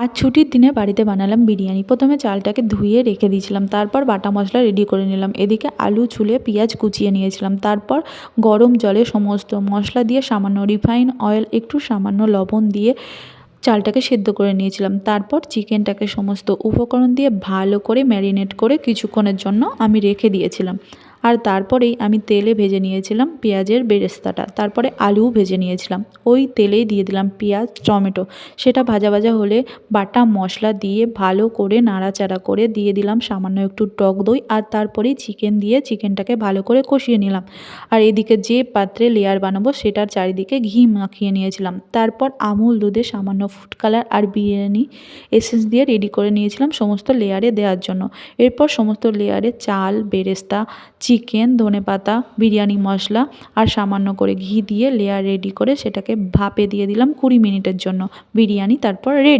আজ ছুটির দিনে বাড়িতে বানালাম বিরিয়ানি। প্রথমে চালটাকে ধুয়ে রেখে দিয়েছিলাম, তারপর বাটা মশলা রেডি করে নিলাম। এদিকে আলু ছুলে পেঁয়াজ কুচিয়ে নিয়েছিলাম। তারপর গরম জলে সমস্ত মশলা দিয়ে সামান্য রিফাইন অয়েল, একটু সামান্য লবণ দিয়ে চালটাকে সেদ্ধ করে নিয়েছিলাম। তারপর চিকেনটাকে সমস্ত উপকরণ দিয়ে ভালো করে ম্যারিনেট করে কিছুক্ষণের জন্য আমি রেখে দিয়েছিলাম। আর তারপরেই আমি তেলে ভেজে নিয়েছিলাম পেঁয়াজের বেরেস্তাটা। তারপরে আলুও ভেজে নিয়েছিলাম। ওই তেলেই দিয়ে দিলাম পেঁয়াজ, টমেটো। সেটা ভাজা ভাজা হলে বাটা মশলা দিয়ে ভালো করে নাড়াচাড়া করে দিয়ে দিলাম সামান্য একটু টক দই, আর তারপরেই চিকেন দিয়ে চিকেনটাকে ভালো করে কষিয়ে নিলাম। আর এদিকে যে পাত্রে লেয়ার বানাবো সেটার চারিদিকে ঘি মাখিয়ে নিয়েছিলাম। তারপর আমুল দুধে সামান্য ফুড কালার আর বিরিয়ানি এসেন্স দিয়ে রেডি করে নিয়েছিলাম সমস্ত লেয়ারে দেওয়ার জন্য। এরপর সমস্ত লেয়ারে চাল, বেরেস্তা, চিকেন, ধনেপাতা, বিরিয়ানি মশলা আর সামান্য করে ঘি দিয়ে লেয়ার রেডি করে সেটাকে ভাপে দিয়ে দিলাম 20 মিনিটের জন্য। বিরিয়ানি তারপর রেডি।